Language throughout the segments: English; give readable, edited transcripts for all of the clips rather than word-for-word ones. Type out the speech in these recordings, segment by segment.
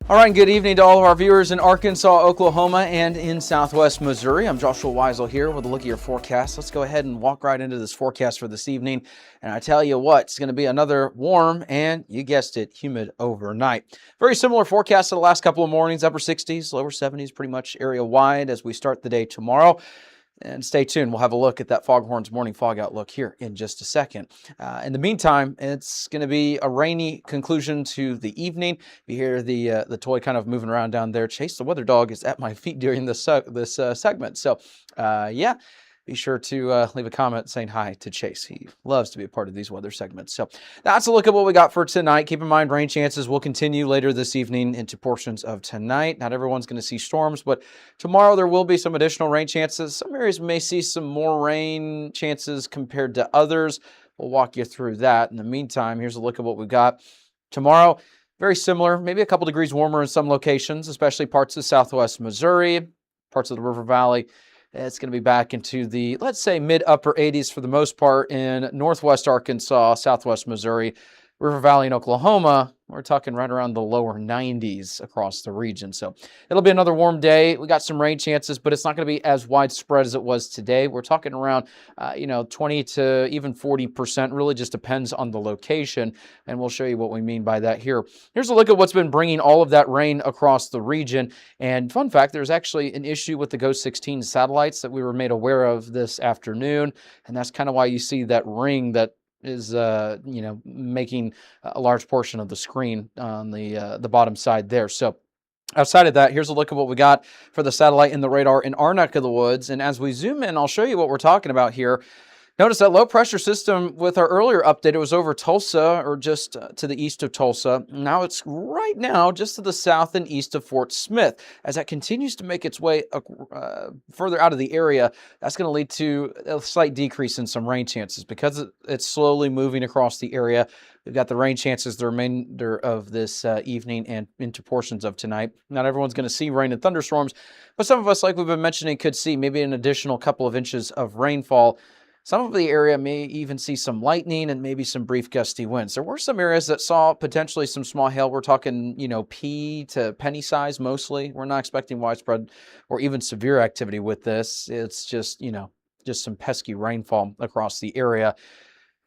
All right, good evening to all of our viewers in Arkansas, Oklahoma, and in Southwest Missouri. I'm Joshua Weisel here with a look at your forecast. Let's go ahead and walk right into this forecast for this evening. And I tell you what, it's going to be another warm and, you guessed it, humid overnight. Very similar forecast to the last couple of mornings, upper 60s, lower 70s, pretty much area wide as we start the day tomorrow. And stay tuned. We'll have a look at that Foghorns morning fog outlook here in just a second. In the meantime, it's going to be a rainy conclusion to the evening. You hear the toy kind of moving around down there. Chase the weather dog is at my feet during this segment. So, yeah. Be sure to leave a comment saying hi to Chase. He loves to be a part of these weather segments. So that's a look at what we got for tonight. Keep in mind, rain chances will continue later this evening into portions of tonight. Not everyone's going to see storms, but tomorrow there will be some additional rain chances. Some areas may see some more rain chances compared to others. We'll walk you through that. In the meantime, here's a look at what we've got. Tomorrow, very similar, maybe a couple degrees warmer in some locations, especially parts of southwest Missouri, parts of the River Valley. It's going to be back into the, let's say, mid-upper 80s for the most part in northwest Arkansas, southwest Missouri, River Valley, and Oklahoma. We're talking right around the lower 90s across the region. So it'll be another warm day. We got some rain chances, but it's not going to be as widespread as it was today. We're talking around, 20 to even 40%. Really just depends on the location, and we'll show you what we mean by that here. Here's a look at what's been bringing all of that rain across the region. And fun fact, there's actually an issue with the Ghost 16 satellites that we were made aware of this afternoon, and that's kind of why you see that ring that is making a large portion of the screen on the bottom side there. So outside of that, here's a look at what we got for the satellite and the radar in our neck of the woods. And as we zoom in, I'll show you what we're talking about here. Notice that low pressure system with our earlier update, it was over Tulsa or just to the east of Tulsa. Now it's right now just to the south and east of Fort Smith. As that continues to make its way further out of the area, that's going to lead to a slight decrease in some rain chances because it's slowly moving across the area. We've got the rain chances the remainder of this evening and into portions of tonight. Not everyone's going to see rain and thunderstorms, but some of us, like we've been mentioning, could see maybe an additional couple of inches of rainfall. Some of the area may even see some lightning and maybe some brief gusty winds. There were some areas that saw potentially some small hail. We're talking, pea to penny size mostly. We're not expecting widespread or even severe activity with this. It's just some pesky rainfall across the area.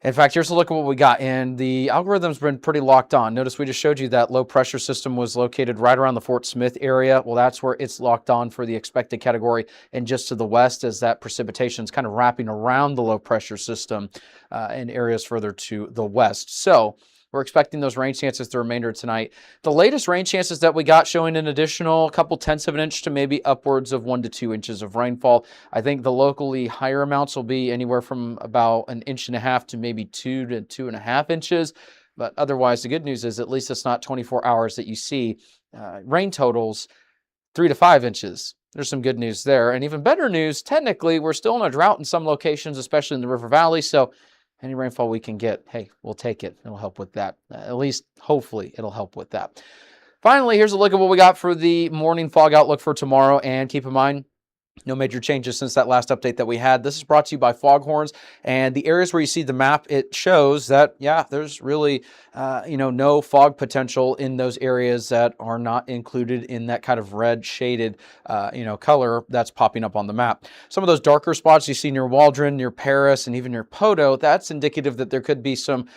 In fact, here's a look at what we got, and the algorithm's been pretty locked on. Notice we just showed you that low pressure system was located right around the Fort Smith area. Well, that's where it's locked on for the expected category, and just to the west as that precipitation is kind of wrapping around the low pressure system in areas further to the west. So we're expecting those rain chances the remainder of tonight. The latest rain chances that we got showing an additional couple tenths of an inch to maybe upwards of 1 to 2 inches of rainfall. I think the locally higher amounts will be anywhere from about 1.5 inches to maybe 2 to 2.5 inches. But otherwise, the good news is at least it's not 24 hours that you see rain totals 3 to 5 inches. There's some good news there. And even better news, technically, we're still in a drought in some locations, especially in the River Valley. So any rainfall we can get, hey, we'll take it. It'll help with that. At least, hopefully, it'll help with that. Finally, here's a look at what we got for the morning fog outlook for tomorrow. And keep in mind, no major changes since that last update that we had. This is brought to you by Foghorns. And the areas where you see the map, it shows that, there's really, no fog potential in those areas that are not included in that kind of red shaded, color that's popping up on the map. Some of those darker spots you see near Waldron, near Paris, and even near Poto, that's indicative that there could be some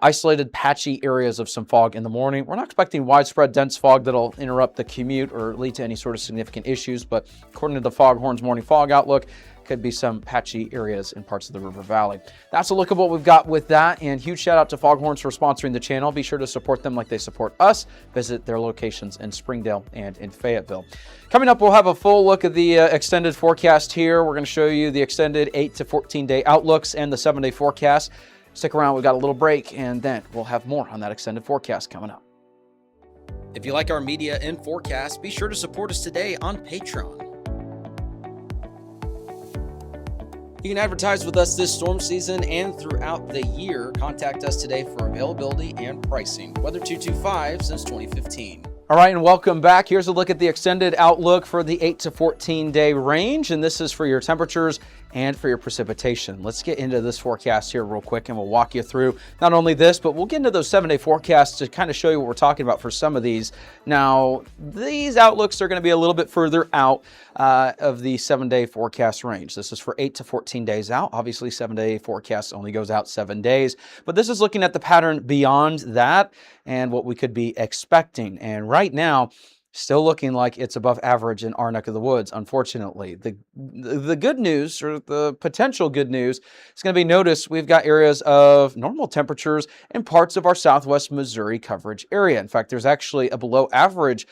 isolated patchy areas of some fog in the morning. We're not expecting widespread dense fog that'll interrupt the commute or lead to any sort of significant issues, but according to the Foghorns morning fog outlook, could be some patchy areas in parts of the River Valley. That's a look at what we've got with that, and huge shout out to Foghorns for sponsoring the channel. Be sure to support them like they support us. Visit their locations in Springdale and in Fayetteville. Coming up, we'll have a full look at the extended forecast here. We're going to show you the extended 8 to 14 day outlooks and the 7-day forecast. Stick around, we've got a little break, and then we'll have more on that extended forecast coming up. If you like our media and forecast, be sure to support us today on Patreon. You can advertise with us this storm season and throughout the year. Contact us today for availability and pricing. Weather 225 since 2015. All right, and welcome back. Here's a look at the extended outlook for the 8 to 14 day range, and this is for your temperatures and for your precipitation. Let's get into this forecast here real quick, and we'll walk you through not only this, but we'll get into those 7-day forecasts to kind of show you what we're talking about for some of these. Now, these outlooks are going to be a little bit further out of the 7-day forecast range. This is for 8 to 14 days out. Obviously, 7-day forecast only goes out 7 days, but this is looking at the pattern beyond that and what we could be expecting. And right now, still looking like it's above average in our neck of the woods, unfortunately. The good news, or the potential good news, is going to be, notice we've got areas of normal temperatures in parts of our southwest Missouri coverage area. In fact, there's actually a below average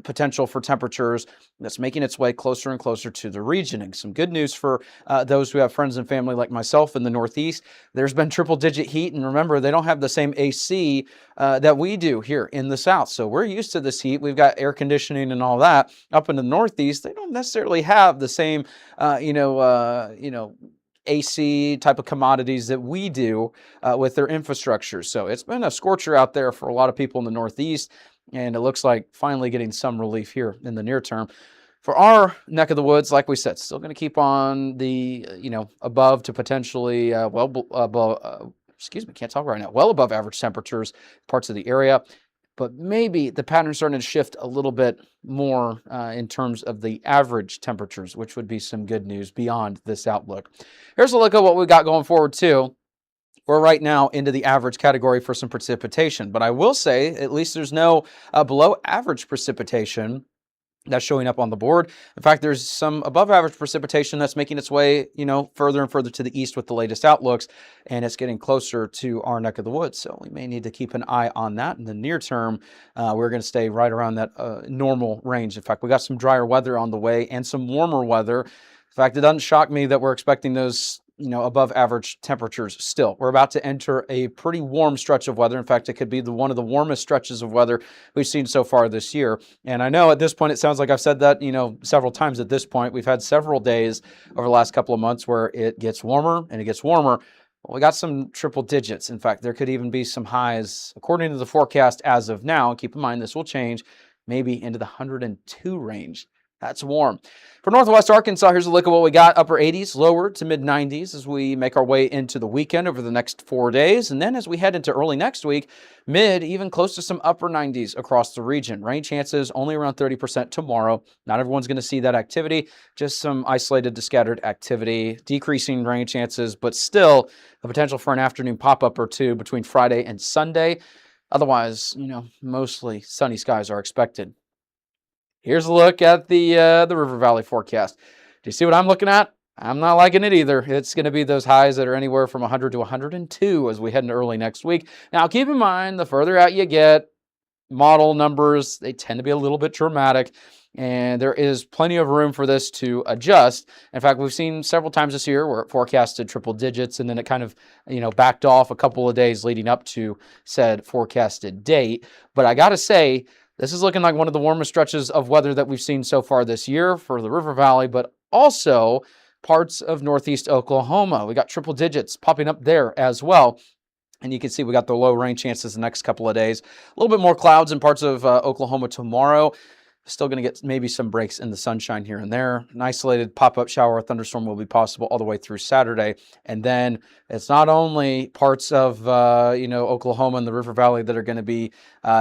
potential for temperatures that's making its way closer and closer to the region. And some good news for those who have friends and family like myself in the Northeast. There's been triple-digit heat, and remember, they don't have the same AC that we do here in the South. So we're used to this heat. We've got air conditioning and all that. Up in the Northeast, they don't necessarily have the same, AC type of commodities that we do with their infrastructure. So it's been a scorcher out there for a lot of people in the Northeast, and it looks like finally getting some relief here in the near term. For our neck of the woods, like we said, still going to keep on the, above to potentially well above average temperatures, parts of the area. But maybe the pattern's starting to shift a little bit more in terms of the average temperatures, which would be some good news beyond this outlook. Here's a look at what we got going forward too. We're right now into the average category for some precipitation, but I will say at least there's no below average precipitation that's showing up on the board. In fact, there's some above average precipitation that's making its way, further and further to the east with the latest outlooks, and it's getting closer to our neck of the woods. So we may need to keep an eye on that. In the near term, we're going to stay right around that normal range. In fact, we got some drier weather on the way and some warmer weather. In fact, it doesn't shock me that we're expecting those above average temperatures still. We're about to enter a pretty warm stretch of weather. In fact, it could be one of the warmest stretches of weather we've seen so far this year. And I know at this point, it sounds like I've said that, several times at this point. We've had several days over the last couple of months where it gets warmer and it gets warmer. Well, we got some triple digits. In fact, there could even be some highs, according to the forecast as of now. Keep in mind, this will change, maybe into the 102 range. That's warm. For Northwest Arkansas, here's a look at what we got. Upper 80s, lower to mid 90s as we make our way into the weekend over the next 4 days. And then as we head into early next week, mid, even close to some upper 90s across the region. Rain chances only around 30% tomorrow. Not everyone's going to see that activity, just some isolated to scattered activity, decreasing rain chances, but still a potential for an afternoon pop-up or two between Friday and Sunday. Otherwise, mostly sunny skies are expected. Here's a look at the River Valley forecast. Do you see what I'm looking at? I'm not liking it either. It's going to be those highs that are anywhere from 100 to 102 as we head into early next week. Now, keep in mind, the further out you get, model numbers, they tend to be a little bit dramatic, and there is plenty of room for this to adjust. In fact, we've seen several times this year where it forecasted triple digits, and then it kind of, backed off a couple of days leading up to said forecasted date. But I got to say, this is looking like one of the warmest stretches of weather that we've seen so far this year for the River Valley, but also parts of northeast Oklahoma. We got triple digits popping up there as well. And you can see we got the low rain chances the next couple of days. A little bit more clouds in parts of Oklahoma tomorrow. Still going to get maybe some breaks in the sunshine here and there. An isolated pop-up shower or thunderstorm will be possible all the way through Saturday. And then it's not only parts of, Oklahoma and the River Valley that are going to be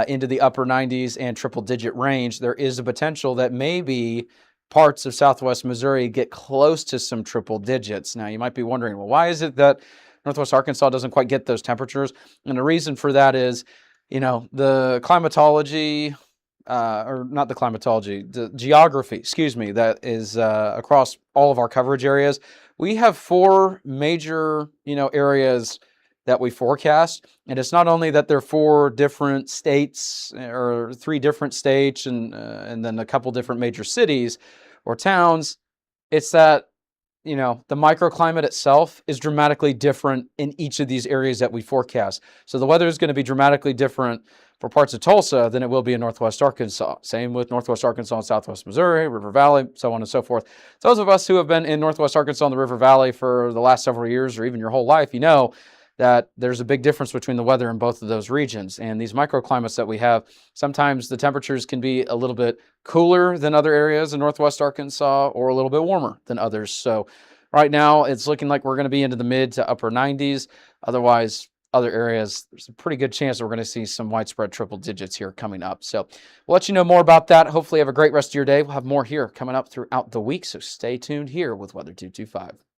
into the upper 90s and triple-digit range. There is a potential that maybe parts of southwest Missouri get close to some triple digits. Now, you might be wondering, well, why is it that Northwest Arkansas doesn't quite get those temperatures? And the reason for that is, the climatology... the geography, that is across all of our coverage areas. We have 4 major, areas that we forecast. And it's not only that they're 4 different states or 3 different states and then a couple different major cities or towns. It's that, the microclimate itself is dramatically different in each of these areas that we forecast. So the weather is going to be dramatically different for parts of Tulsa than it will be in Northwest Arkansas. Same with Northwest Arkansas and Southwest Missouri, River Valley, so on and so forth. Those of us who have been in Northwest Arkansas and the River Valley for the last several years or even your whole life, that there's a big difference between the weather in both of those regions. And these microclimates that we have, sometimes the temperatures can be a little bit cooler than other areas in Northwest Arkansas or a little bit warmer than others. So right now it's looking like we're going to be into the mid to upper 90s. Otherwise, other areas, there's a pretty good chance that we're going to see some widespread triple digits here coming up. So we'll let you know more about that. Hopefully you have a great rest of your day. We'll have more here coming up throughout the week. So stay tuned here with Weather 225.